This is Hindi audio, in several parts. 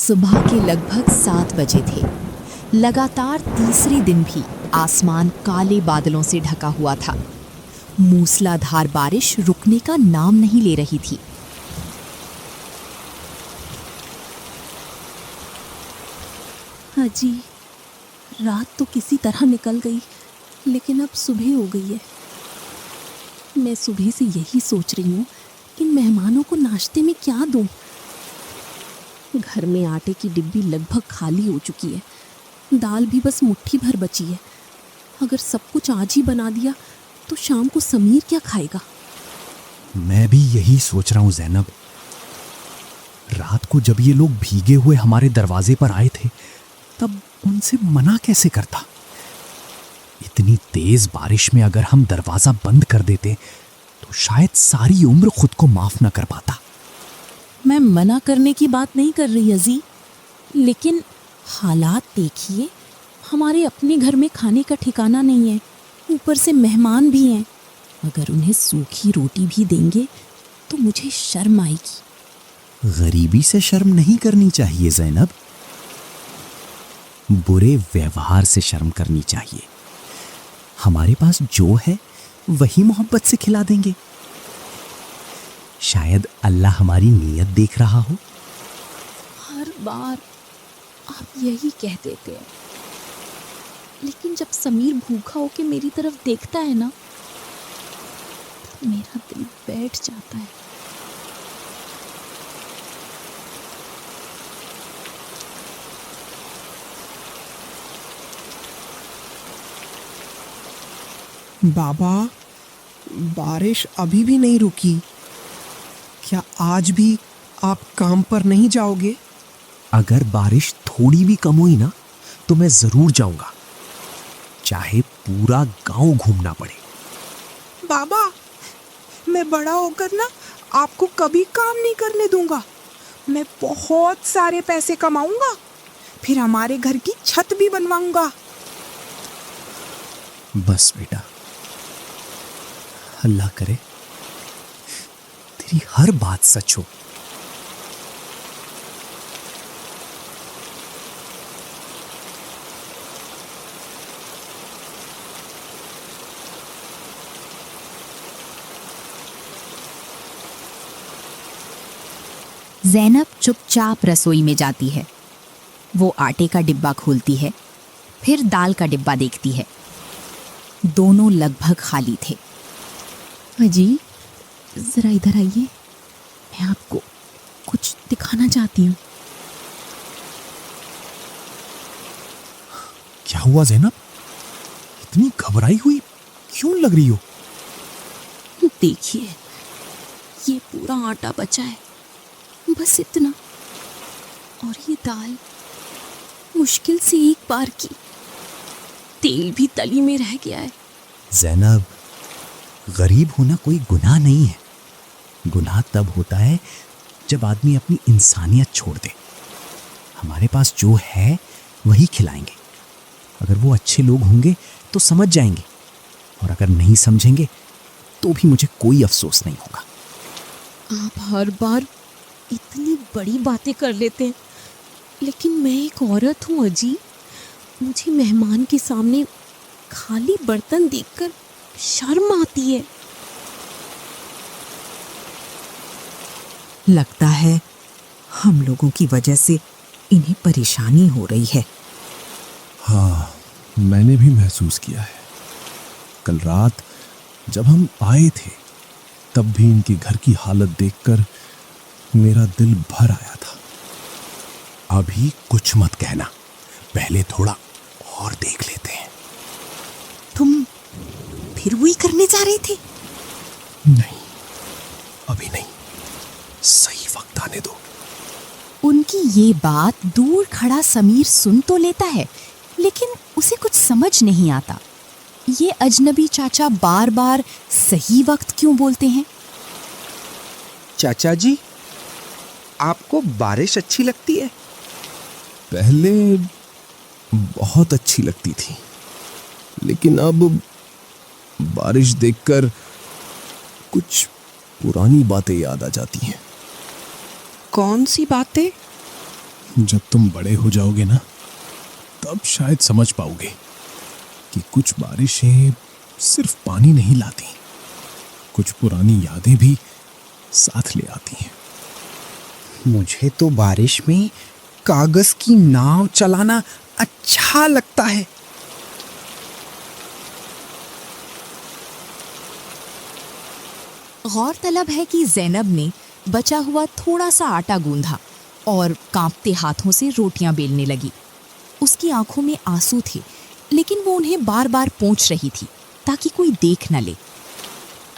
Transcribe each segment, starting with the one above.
सुबह के लगभग 7 बजे थे। लगातार तीसरे दिन भी आसमान काले बादलों से ढका हुआ था। मूसलाधार बारिश रुकने का नाम नहीं ले रही थी। अजी, रात तो किसी तरह निकल गई, लेकिन अब सुबह हो गई है। मैं सुबह से यही सोच रही हूँ कि मेहमानों को नाश्ते में क्या दूँ। घर में आटे की डिब्बी लगभग खाली हो चुकी है, दाल भी बस मुट्ठी भर बची है। अगर सब कुछ आज ही बना दिया तो शाम को समीर क्या खाएगा? मैं भी यही सोच रहा हूँ ज़ैनब। रात को जब ये लोग भीगे हुए हमारे दरवाजे पर आए थे, तब उनसे मना कैसे करता। इतनी तेज बारिश में अगर हम दरवाजा बंद कर देते तो शायद सारी उम्र खुद को माफ न कर पाता। मैं मना करने की बात नहीं कर रही अजी, लेकिन हालात देखिए। हमारे अपने घर में खाने का ठिकाना नहीं है, ऊपर से मेहमान भी हैं। अगर उन्हें सूखी रोटी भी देंगे तो मुझे शर्म आएगी। गरीबी से शर्म नहीं करनी चाहिए ज़ैनब, बुरे व्यवहार से शर्म करनी चाहिए। हमारे पास जो है वही मोहब्बत से खिला देंगे। शायद अल्लाह हमारी नीयत देख रहा हो। हर बार आप यही कह देते हैं, लेकिन जब समीर भूखा होके मेरी तरफ देखता है ना, तो मेरा दिल बैठ जाता है। बाबा, बारिश अभी भी नहीं रुकी। क्या आज भी आप काम पर नहीं जाओगे? अगर बारिश थोड़ी भी कम हुई ना तो मैं जरूर जाऊंगा, चाहे पूरा गांव घूमना पड़े। बाबा, मैं बड़ा होकर ना आपको कभी काम नहीं करने दूंगा। मैं बहुत सारे पैसे कमाऊंगा, फिर हमारे घर की छत भी बनवाऊंगा। बस बेटा, अल्लाह करे तेरी हर बात सच हो। ज़ैनब चुपचाप रसोई में जाती है। वो आटे का डिब्बा खोलती है, फिर दाल का डिब्बा देखती है। दोनों लगभग खाली थे। अजी, जरा इधर आइए, मैं आपको कुछ दिखाना चाहती हूँ। क्या हुआ ज़ैनब? इतनी घबराई हुई क्यों लग रही हो? देखिए, ये पूरा आटा बचा है, बस इतना। और ये दाल मुश्किल से एक बार की। तेल भी तली में रह गया है। ज़ैनब, गरीब होना कोई गुनाह नहीं है। गुनाह तब होता है जब आदमी अपनी इंसानियत छोड़ दे। हमारे पास जो है वही खिलाएंगे। अगर वो अच्छे लोग होंगे तो समझ जाएंगे, और अगर नहीं समझेंगे तो भी मुझे कोई अफसोस नहीं होगा। आप हर बार इतनी बड़ी बातें कर लेते हैं, लेकिन मैं एक औरत हूँ अजी। मुझे मेहमान के सामने खाली बर्तन देखकर शर्म आती है। लगता है हम लोगों की वजह से इन्हें परेशानी हो रही है। हाँ, मैंने भी महसूस किया है। कल रात जब हम आए थे, तब भी इनके घर की हालत देखकर मेरा दिल भर आया था। अभी कुछ मत कहना, पहले थोड़ा और देख लेते हैं। तुम फिर वही करने जा रहे थे? नहीं, अभी नहीं, सही वक्त आने दो। उनकी ये बात दूर खड़ा समीर सुन तो लेता है, लेकिन उसे कुछ समझ नहीं आता। ये अजनबी चाचा बार बार सही वक्त क्यों बोलते हैं? चाचा जी, आपको बारिश अच्छी लगती है? पहले बहुत अच्छी लगती थी, लेकिन अब बारिश देखकर कुछ पुरानी बातें याद आ जाती हैं। कौन सी बातें? जब तुम बड़े हो जाओगे ना, तब शायद समझ पाओगे कि कुछ बारिशें सिर्फ पानी नहीं लाती, कुछ पुरानी यादें भी साथ ले आती हैं। मुझे तो बारिश में कागज की नाव चलाना अच्छा लगता है। गौरतलब है कि ज़ैनब ने बचा हुआ थोड़ा सा आटा गूंधा और कांपते हाथों से रोटियां बेलने लगी। उसकी आंखों में आंसू थे, लेकिन वो उन्हें बार बार पोंछ रही थी ताकि कोई देख न ले।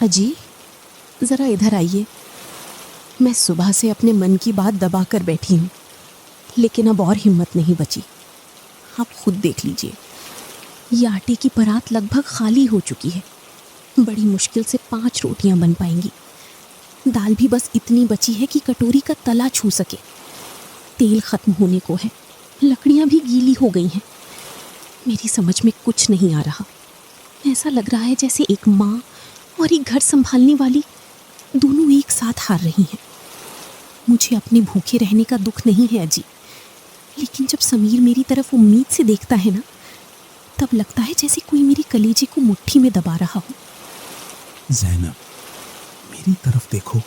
अजी, ज़रा इधर आइए। मैं सुबह से अपने मन की बात दबा कर बैठी हूँ, लेकिन अब और हिम्मत नहीं बची। आप खुद देख लीजिए, ये आटे की परात लगभग खाली हो चुकी है। बड़ी मुश्किल से 5 रोटियां बन पाएंगी। दाल भी बस इतनी बची है कि कटोरी का तला छू सके। तेल खत्म होने को है, लकड़ियां भी गीली हो गई हैं। मेरी समझ में कुछ नहीं आ रहा। ऐसा लग रहा है जैसे एक माँ और एक घर संभालने वाली दोनों एक साथ हार रही हैं। मुझे अपने भूखे रहने का दुख नहीं है अजी, लेकिन जब समीर मेरी तरफ उम्मीद से देखता है ना, तब लगता है जैसे कोई मेरी कलेजे को मुट्ठी में दबा रहा हो। ज़ैनब, मेरी तरफ देखो,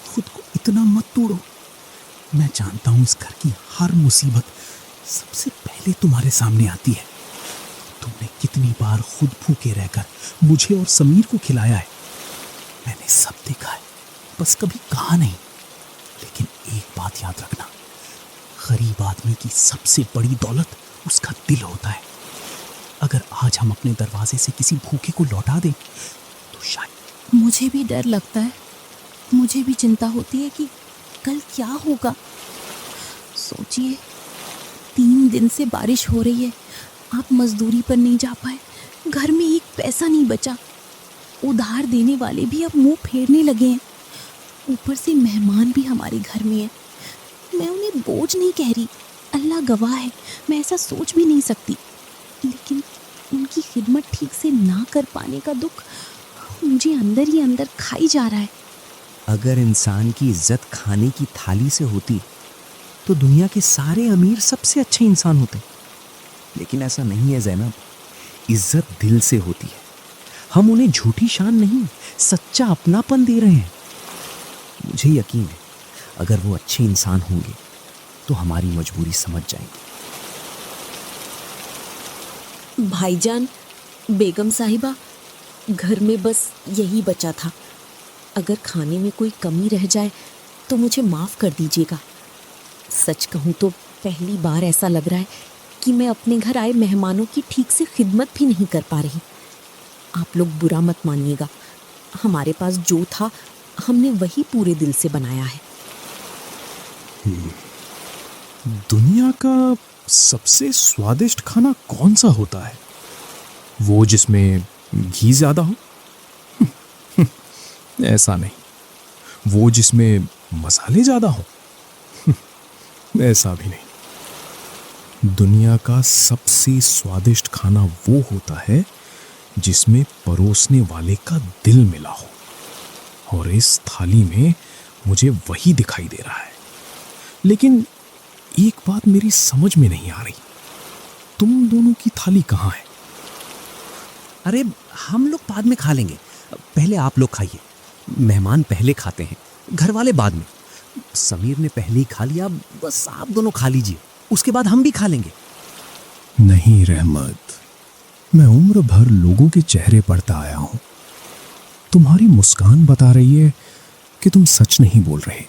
खुद को इतना मत तोड़ो। मैं जानता हूँ इस घर की हर मुसीबत सबसे पहले तुम्हारे सामने आती है। तुमने कितनी बार खुद भूखे रहकर मुझे और समीर को खिलाया है। मैंने सब देखा है, बस कभी कहा नहीं। लेकिन एक बात याद रखना, गरीब आदमी की सबसे बड़ी दौलत उसका दिल होता है। अगर आज हम अपने दरवाजे से किसी भूखे को लौटा दें तो शायद। मुझे भी डर लगता है, मुझे भी चिंता होती है कि कल क्या होगा। सोचिए, 3 दिन से बारिश हो रही है, आप मजदूरी पर नहीं जा पाए, घर में एक पैसा नहीं बचा, उधार देने वाले भी अब मुंह फेरने लगे हैं। ऊपर से मेहमान भी हमारे घर में हैं। मैं उन्हें बोझ नहीं कह रही, अल्लाह गवाह है, मैं ऐसा सोच भी नहीं सकती, लेकिन उनकी खिदमत ठीक से ना कर पाने का दुख मुझे अंदर ही अंदर खाई जा रहा है। अगर इंसान की इज्जत खाने की थाली से होती तो दुनिया के सारे अमीर सबसे अच्छे इंसान होते। लेकिन ऐसा नहीं है ज़ैनब, इज्जत दिल से होती है। हम उन्हें झूठी शान नहीं, सच्चा अपनापन दे रहे हैं। मुझे यकीन है, अगर वो अच्छे इंसान होंगे तो हमारी मजबूरी समझ जाएंगे। भाईजान, बेगम साहिबा, घर में बस यही बचा था। अगर खाने में कोई कमी रह जाए तो मुझे माफ़ कर दीजिएगा। सच कहूँ तो पहली बार ऐसा लग रहा है कि मैं अपने घर आए मेहमानों की ठीक से खिदमत भी नहीं कर पा रही। आप लोग बुरा मत मानिएगा, हमारे पास जो था हमने वही पूरे दिल से बनाया है। दुनिया का सबसे स्वादिष्ट खाना कौन सा होता है? वो जिसमें घी ज्यादा हो? ऐसा नहीं। वो जिसमें मसाले ज्यादा हो? ऐसा भी नहीं। दुनिया का सबसे स्वादिष्ट खाना वो होता है जिसमें परोसने वाले का दिल मिला हो, और इस थाली में मुझे वही दिखाई दे रहा है। लेकिन एक बात मेरी समझ में नहीं आ रही, तुम दोनों की थाली कहाँ है? अरे हम लोग बाद में खा लेंगे, पहले आप लोग खाइए। मेहमान पहले खाते हैं, घर वाले बाद में। समीर ने पहले ही खा लिया, बस आप दोनों खा लीजिए, उसके बाद हम भी खा लेंगे। नहीं रहमत, मैं उम्र भर लोगों के चेहरे पढ़ता आया हूं। तुम्हारी मुस्कान बता रही है कि तुम सच नहीं बोल रहे।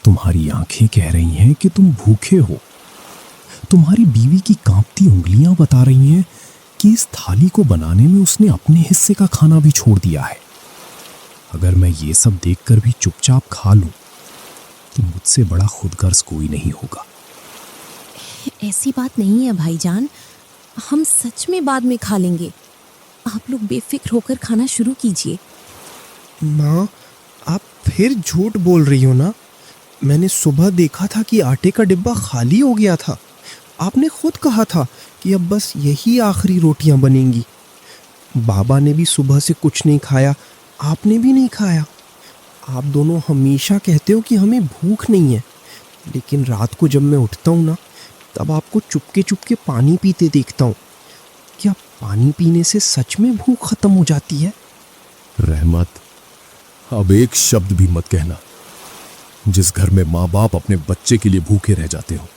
तुम्हारी आंखें कह रही हैं कि तुम भूखे हो। तुम्हारी बीवी की कांपती उंगलियां बता रही हैं कि इस थाली को बनाने में उसने अपने हिस्से का खाना भी छोड़ दिया है। अगर मैं ये सब देखकर भी चुपचाप खा लूं तो मुझसे बड़ा खुदगर्ज कोई नहीं होगा। ऐसी बात नहीं है भाईजान, हम सच में बाद में खा लेंगे। आप लोग बेफिक्र होकर खाना शुरू कीजिए। माँ, आप फिर झूठ बोल रही हो ना? मैंने सुबह देखा था कि आटे का डिब्बा खाली हो गया था। आपने खुद कहा था कि अब बस यही आखिरी रोटियां बनेंगी। बाबा ने भी सुबह से कुछ नहीं खाया, आपने भी नहीं खाया। आप दोनों हमेशा कहते हो कि हमें भूख नहीं है, लेकिन रात को जब मैं उठता हूँ ना, तब आपको चुपके चुपके पानी पीते देखता हूँ। क्या पानी पीने से सच में भूख खत्म हो जाती है? रहमत, अब एक शब्द भी मत कहना। जिस घर में माँ बाप अपने बच्चे के लिए भूखे रह जाते हो,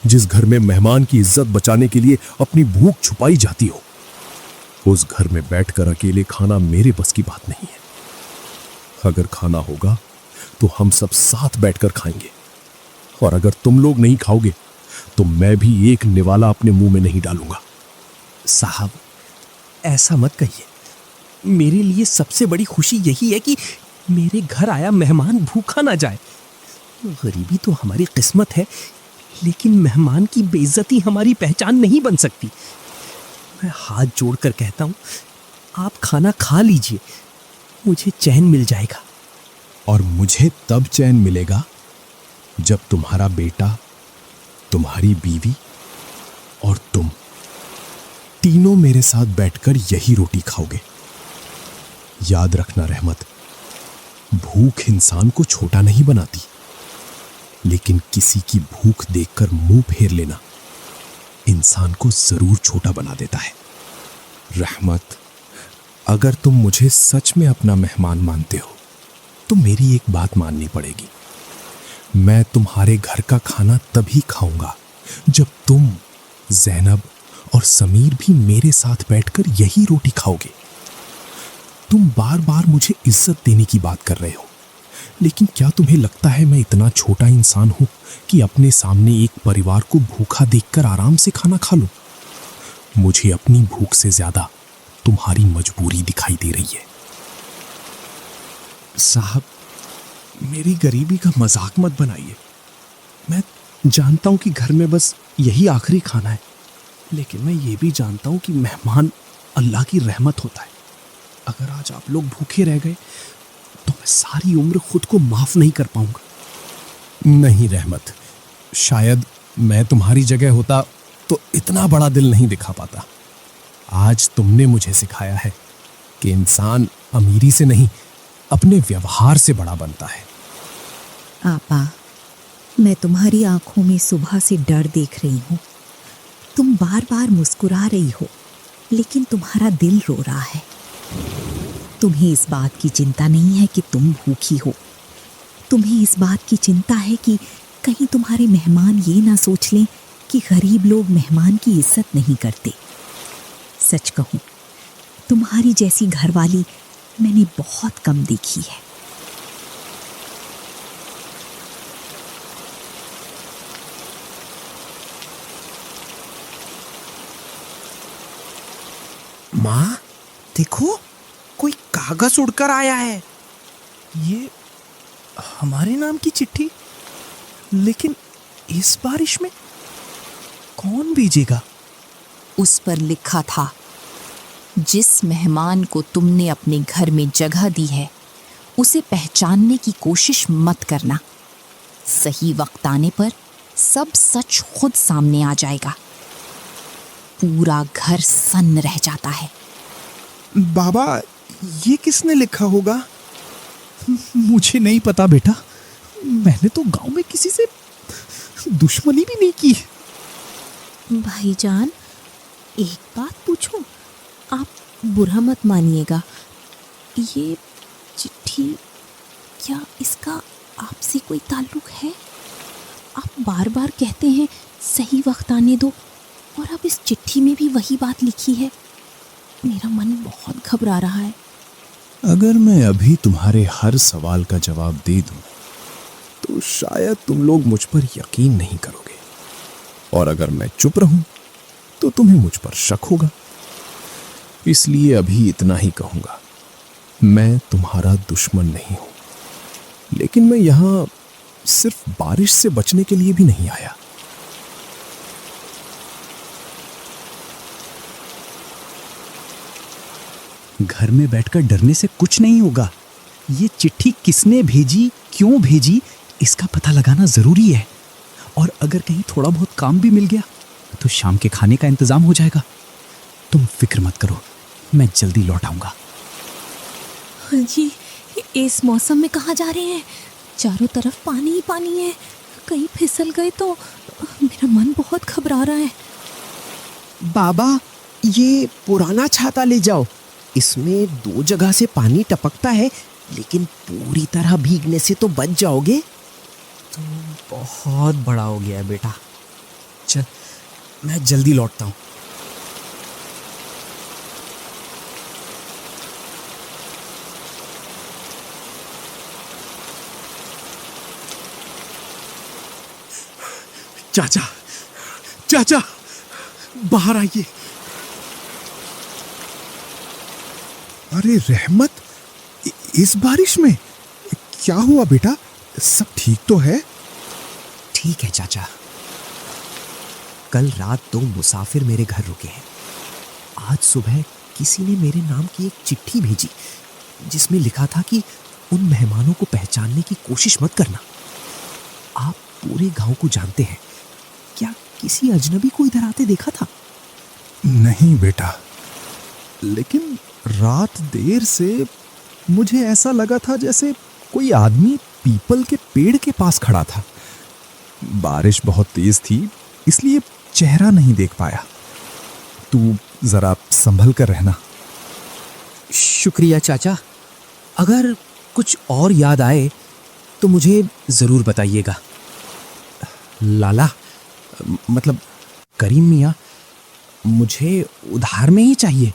जिस घर में मेहमान की इज्जत बचाने के लिए अपनी भूख छुपाई जाती हो, उस घर में बैठकर अकेले खाना मेरे बस की बात नहीं है। अगर खाना होगा तो हम सब साथ बैठकर खाएंगे, और अगर तुम लोग नहीं खाओगे तो मैं भी एक निवाला अपने मुंह में नहीं डालूंगा। साहब, ऐसा मत कहिए। मेरे लिए सबसे बड़ी खुशी यही है कि मेरे घर आया मेहमान भूखा ना जाए। गरीबी तो हमारी किस्मत है, लेकिन मेहमान की बेइज्जती हमारी पहचान नहीं बन सकती। मैं हाथ जोड़कर कहता हूँ, आप खाना खा लीजिए, मुझे चैन मिल जाएगा। और मुझे तब चैन मिलेगा जब तुम्हारा बेटा, तुम्हारी बीवी और तुम तीनों मेरे साथ बैठकर यही रोटी खाओगे। याद रखना रहमत, भूख इंसान को छोटा नहीं बनाती, लेकिन किसी की भूख देखकर मुंह फेर लेना इंसान को जरूर छोटा बना देता है। रहमत, अगर तुम मुझे सच में अपना मेहमान मानते हो तो मेरी एक बात माननी पड़ेगी। मैं तुम्हारे घर का खाना तभी खाऊंगा जब तुम, जैनब और समीर भी मेरे साथ बैठकर यही रोटी खाओगे। तुम बार बार मुझे इज्जत देने की बात कर रहे हो, लेकिन क्या तुम्हें लगता है मैं इतना छोटा इंसान हूं कि अपने सामने एक परिवार को भूखा देखकर आराम से खाना खा लूं? मुझे अपनी भूख से ज्यादा तुम्हारी मजबूरी दिखाई दे रही है। साहब, मेरी गरीबी का मजाक मत बनाइए। मैं जानता हूं कि घर में बस यही आखिरी खाना है, लेकिन मैं ये भी जानता हूं कि मेहमान अल्लाह की रहमत होता है। अगर आज आप लोग भूखे रह गए तो मैं सारी उम्र खुद को माफ नहीं कर पाऊंगा। नहीं रहमत, शायद मैं तुम्हारी जगह होता तो इतना बड़ा दिल नहीं दिखा पाता। आज तुमने मुझे सिखाया है कि इंसान अमीरी से नहीं, अपने व्यवहार से बड़ा बनता है। आपा, मैं तुम्हारी आंखों में सुबह से डर देख रही हूँ। तुम बार बार मुस्कुरा रही हो, लेकिन तुम्हारा दिल रो रहा है। तुम्हें इस बात की चिंता नहीं है कि तुम भूखी हो। तुम्हें इस बात की चिंता है कि कहीं तुम्हारे मेहमान ये ना सोच लें कि गरीब लोग मेहमान की इज्जत नहीं करते। सच कहूँ, तुम्हारी जैसी घरवाली मैंने बहुत कम देखी है। माँ, देखो, कोई कागज उड़कर आया है। ये हमारे नाम की चिट्ठी, लेकिन इस बारिश में कौन भेजेगा? उस पर लिखा था, जिस मेहमान को तुमने अपने घर में जगह दी है उसे पहचानने की कोशिश मत करना। सही वक्त आने पर सब सच खुद सामने आ जाएगा। पूरा घर सन्न रह जाता है। बाबा, ये किसने लिखा होगा? मुझे नहीं पता बेटा, मैंने तो गांव में किसी से दुश्मनी भी नहीं की। भाईजान, एक बात पूछूं? आप बुरा मत मानिएगा, ये चिट्ठी, क्या इसका आपसे कोई ताल्लुक है? आप बार बार कहते हैं सही वक्त आने दो, और अब इस चिट्ठी में भी वही बात लिखी है। मेरा मन बहुत घबरा रहा है। अगर मैं अभी तुम्हारे हर सवाल का जवाब दे दूं तो शायद तुम लोग मुझ पर यकीन नहीं करोगे, और अगर मैं चुप रहूं तो तुम्हें मुझ पर शक होगा। इसलिए अभी इतना ही कहूंगा, मैं तुम्हारा दुश्मन नहीं हूं, लेकिन मैं यहां सिर्फ बारिश से बचने के लिए भी नहीं आया। घर में बैठकर डरने से कुछ नहीं होगा। ये चिट्ठी किसने भेजी, क्यों भेजी, इसका पता लगाना जरूरी है। और अगर कहीं थोड़ा बहुत काम भी मिल गया तो शाम के खाने का इंतजाम हो जाएगा। तुम फिक्र मत करो, मैं जल्दी लौट आऊंगा। जी, इस मौसम में कहाँ जा रहे हैं? चारों तरफ पानी ही पानी है। कहीं फिसल गए तो मेरा मन बहुत घबरा रहा है। बाबा, ये पुराना छाता ले जाओ। इसमें 2 जगह से पानी टपकता है, लेकिन पूरी तरह भीगने से तो बच जाओगे। तो बहुत बड़ा हो गया है बेटा। चल, मैं जल्दी लौटता हूँ। चाचा, चाचा, बाहर आइए। अरे रहमत, इस बारिश में क्या हुआ बेटा? सब ठीक तो है? ठीक है चाचा। कल रात 2 मुसाफिर मेरे घर रुके हैं। आज सुबह किसी ने मेरे नाम की एक चिट्ठी भेजी, जिसमें लिखा था कि उन मेहमानों को पहचानने की कोशिश मत करना। आप पूरे गांव को जानते हैं। क्या किसी अजनबी को इधर आते देखा था? नहीं बेटा, लेकिन रात देर से मुझे ऐसा लगा था जैसे कोई आदमी पीपल के पेड़ के पास खड़ा था। बारिश बहुत तेज थी, इसलिए चेहरा नहीं देख पाया। तू जरा संभल कर रहना। शुक्रिया चाचा। अगर कुछ और याद आए तो मुझे जरूर बताइएगा। लाला, मतलब करीम मियाँ, मुझे उधार में ही चाहिए।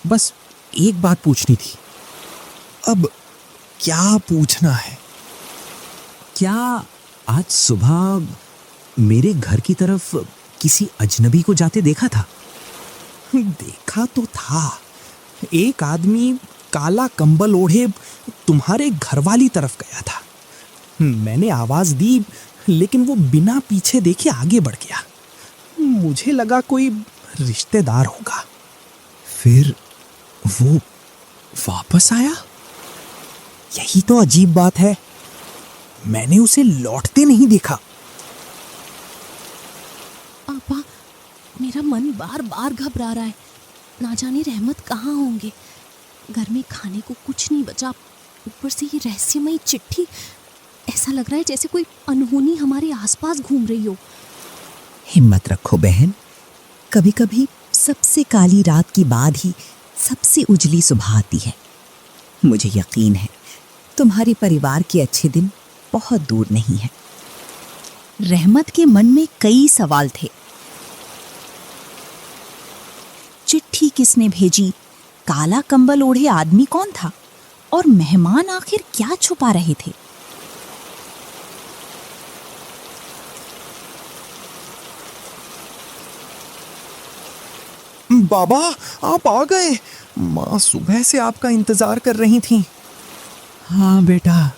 बस एक बात पूछनी थी। अब क्या पूछना है? क्या आज सुबह मेरे घर की तरफ किसी अजनबी को जाते देखा था? देखा तो था। एक आदमी काला कंबल ओढ़े तुम्हारे घर वाली तरफ गया था। मैंने आवाज दी, लेकिन वो बिना पीछे देखे आगे बढ़ गया। मुझे लगा कोई रिश्तेदार होगा। फिर वो वापस आया? यही तो अजीब बात है। मैंने उसे लौटते नहीं देखा। पापा, मेरा मन बार बार घबरा रहा है। ना जाने रहमत कहाँ होंगे। घर में खाने को कुछ नहीं बचा, ऊपर से ये रहस्यमयी चिट्ठी। ऐसा लग रहा है जैसे कोई अनहोनी हमारे आसपास घूम रही हो। हिम्मत रखो बहन, कभी कभी सबसे काली रात की बाद ही सबसे उजली सुबह आती है। मुझे यकीन है तुम्हारे परिवार के अच्छे दिन बहुत दूर नहीं है। रहमत के मन में कई सवाल थे। चिट्ठी किसने भेजी? काला कंबल ओढ़े आदमी कौन था? और मेहमान आखिर क्या छुपा रहे थे? बाबा, आप आ गए। माँ सुबह से आपका इंतजार कर रही थी। हाँ बेटा,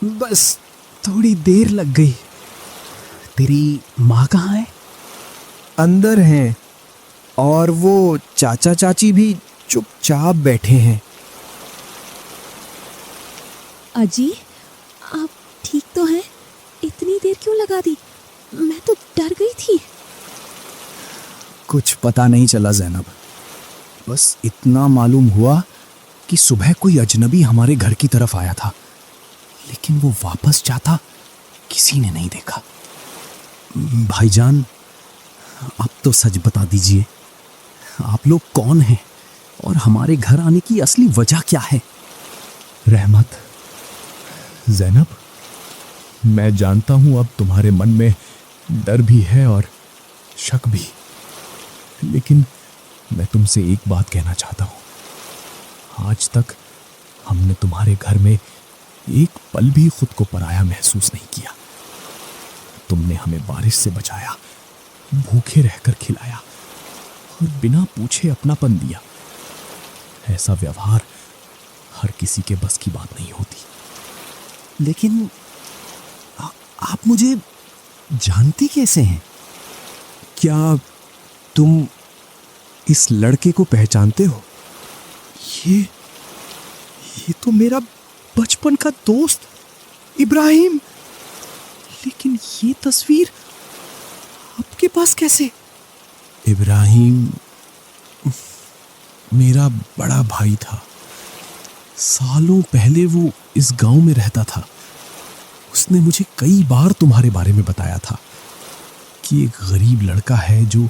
बस थोड़ी देर लग गई। तेरी माँ कहाँ है? अंदर हैं, और वो चाचा चाची भी चुपचाप बैठे हैं। अजी, आप ठीक तो हैं? इतनी देर क्यों लगा दी? मैं तो डर गई थी। कुछ पता नहीं चला ज़ैनब। बस इतना मालूम हुआ कि सुबह कोई अजनबी हमारे घर की तरफ आया था, लेकिन वो वापस जाता किसी ने नहीं देखा। भाईजान, आप तो सच बता दीजिए, आप लोग कौन हैं और हमारे घर आने की असली वजह क्या है? रहमत, ज़ैनब, मैं जानता हूं अब तुम्हारे मन में डर भी है और शक भी, लेकिन मैं तुमसे एक बात कहना चाहता हूं। आज तक हमने तुम्हारे घर में एक पल भी खुद को पराया महसूस नहीं किया। तुमने हमें बारिश से बचाया, भूखे रहकर खिलाया और बिना पूछे अपनापन दिया। ऐसा व्यवहार हर किसी के बस की बात नहीं होती। लेकिन आप मुझे जानती कैसे हैं? क्या तुम इस लड़के को पहचानते हो? ये तो मेरा बचपन का दोस्त इब्राहिम। लेकिन ये तस्वीर आपके पास कैसे? इब्राहिम मेरा बड़ा भाई था। सालों पहले वो इस गांव में रहता था। उसने मुझे कई बार तुम्हारे बारे में बताया था कि एक गरीब लड़का है जो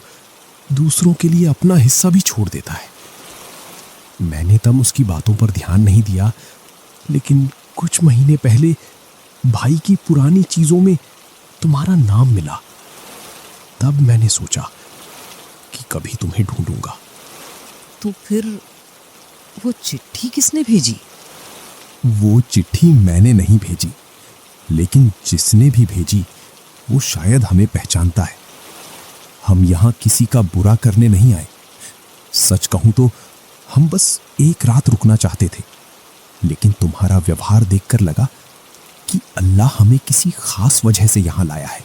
दूसरों के लिए अपना हिस्सा भी छोड़ देता है। मैंने तब उसकी बातों पर ध्यान नहीं दिया, लेकिन कुछ महीने पहले भाई की पुरानी चीजों में तुम्हारा नाम मिला। तब मैंने सोचा कि कभी तुम्हें ढूंढूंगा। तो फिर वो चिट्ठी किसने भेजी? वो चिट्ठी मैंने नहीं भेजी, लेकिन जिसने भी भेजी वो शायद हमें पहचानता है। हम यहां किसी का बुरा करने नहीं आए। सच कहूं तो हम बस एक रात रुकना चाहते थे, लेकिन तुम्हारा व्यवहार देखकर लगा कि अल्लाह हमें किसी खास वजह से यहां लाया है।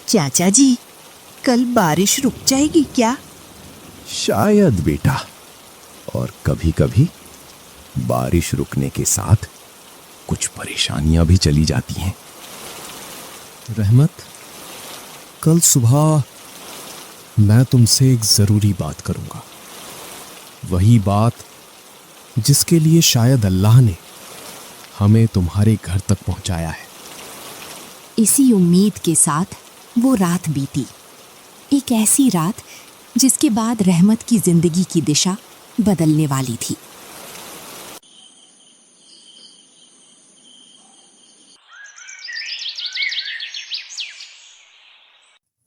चाचा जी, कल बारिश रुक जाएगी क्या? शायद बेटा, और कभी कभी बारिश रुकने के साथ कुछ परेशानियां भी चली जाती हैं। रहमत, कल सुबह मैं तुमसे एक जरूरी बात करूंगा। वही बात जिसके लिए शायद अल्लाह ने हमें तुम्हारे घर तक पहुंचाया है। इसी उम्मीद के साथ वो रात बीती। एक ऐसी रात जिसके बाद रहमत की जिंदगी की दिशा बदलने वाली थी।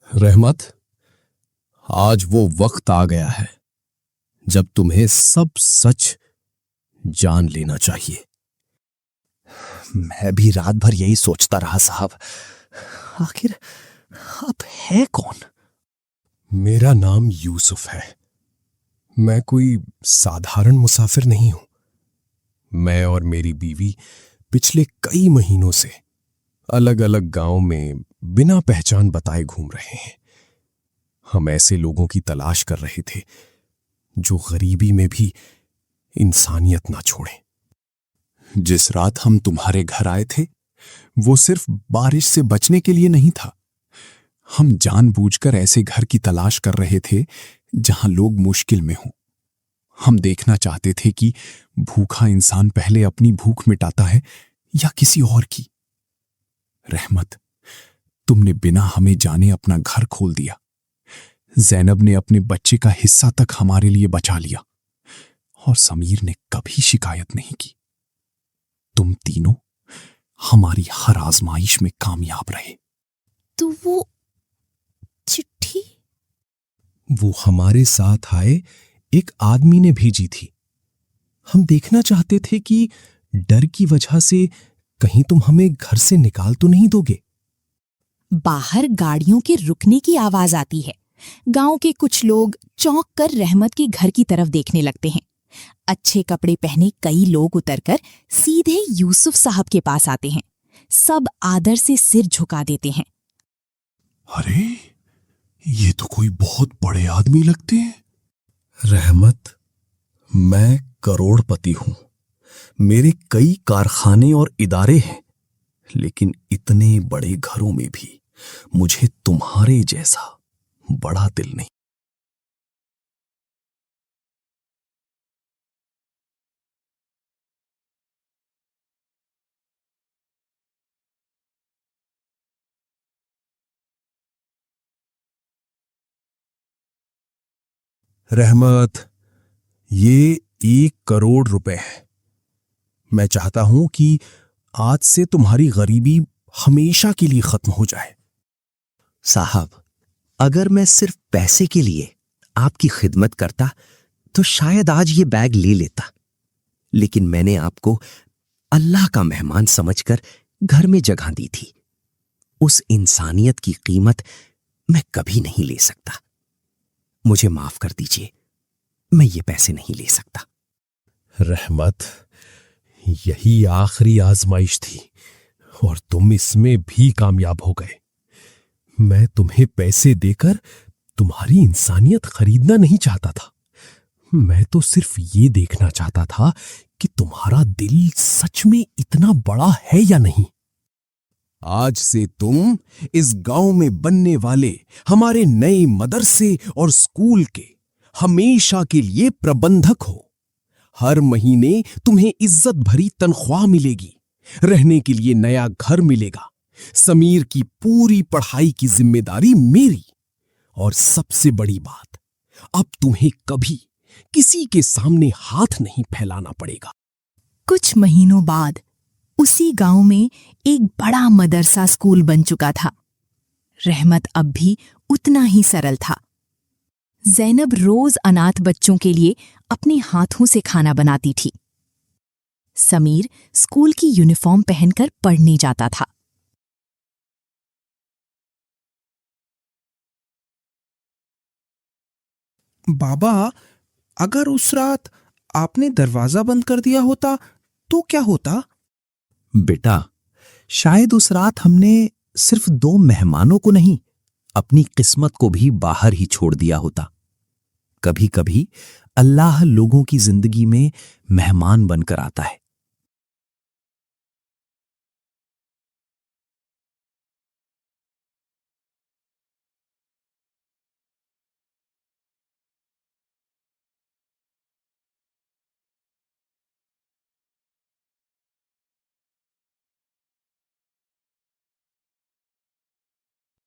रहमत, आज वो वक्त आ गया है जब तुम्हें सब सच जान लेना चाहिए। मैं भी रात भर यही सोचता रहा साहब, आखिर आप है कौन? मेरा नाम यूसुफ है। मैं कोई साधारण मुसाफिर नहीं हूं। मैं और मेरी बीवी पिछले कई महीनों से अलग अलग गांव में बिना पहचान बताए घूम रहे हैं। हम ऐसे लोगों की तलाश कर रहे थे जो गरीबी में भी इंसानियत ना छोड़ें। जिस रात हम तुम्हारे घर आए थे वो सिर्फ बारिश से बचने के लिए नहीं था। हम जानबूझकर ऐसे घर की तलाश कर रहे थे जहां लोग मुश्किल में हों। हम देखना चाहते थे कि भूखा इंसान पहले अपनी भूख मिटाता है या किसी और की। रहमत, तुमने बिना हमें जाने अपना घर खोल दिया। जैनब ने अपने बच्चे का हिस्सा तक हमारे लिए बचा लिया और समीर ने कभी शिकायत नहीं की। तुम तीनों हमारी हर आजमाइश में कामयाब रहे। तो वो चिट्ठी? वो हमारे साथ आए एक आदमी ने भेजी थी। हम देखना चाहते थे कि डर की वजह से कहीं तुम हमें घर से निकाल तो नहीं दोगे। बाहर गाड़ियों के रुकने की आवाज आती है। गांव के कुछ लोग चौंक कर रहमत के घर की तरफ देखने लगते हैं। अच्छे कपड़े पहने कई लोग उतरकर सीधे यूसुफ साहब के पास आते हैं। सब आदर से सिर झुका देते हैं। अरे, ये तो कोई बहुत बड़े आदमी लगते हैं। रहमत, मैं करोड़पति हूं। मेरे कई कारखाने और इदारे हैं, लेकिन इतने बड़े घरों में भी मुझे तुम्हारे जैसा बड़ा दिल नहीं। रहमत, ये 1 करोड़ रुपए है। मैं चाहता हूं कि आज से तुम्हारी गरीबी हमेशा के लिए खत्म हो जाए। साहब, अगर मैं सिर्फ पैसे के लिए आपकी खिदमत करता तो शायद आज ये बैग ले लेता, लेकिन मैंने आपको अल्लाह का मेहमान समझकर घर में जगह दी थी। उस इंसानियत की कीमत मैं कभी नहीं ले सकता। मुझे माफ कर दीजिए, मैं ये पैसे नहीं ले सकता। रहमत, यही आखिरी आजमाइश थी और तुम इसमें भी कामयाब हो गए। मैं तुम्हें पैसे देकर तुम्हारी इंसानियत खरीदना नहीं चाहता था। मैं तो सिर्फ ये देखना चाहता था कि तुम्हारा दिल सच में इतना बड़ा है या नहीं। आज से तुम इस गांव में बनने वाले हमारे नए मदरसे और स्कूल के हमेशा के लिए प्रबंधक हो। हर महीने तुम्हें इज्जत भरी तनख्वाह मिलेगी, रहने के लिए नया घर मिलेगा, समीर की पूरी पढ़ाई की जिम्मेदारी मेरी, और सबसे बड़ी बात, अब तुम्हें कभी किसी के सामने हाथ नहीं फैलाना पड़ेगा। कुछ महीनों बाद उसी गांव में एक बड़ा मदरसा स्कूल बन चुका था। रहमत अब भी उतना ही सरल था। जैनब रोज अनाथ बच्चों के लिए अपने हाथों से खाना बनाती थी। समीर स्कूल की यूनिफॉर्म पहनकर पढ़ने जाता था। बाबा, अगर उस रात आपने दरवाजा बंद कर दिया होता तो क्या होता? बेटा, शायद उस रात हमने सिर्फ 2 मेहमानों को नहीं, अपनी किस्मत को भी बाहर ही छोड़ दिया होता। कभी कभी अल्लाह लोगों की जिंदगी में मेहमान बनकर आता है,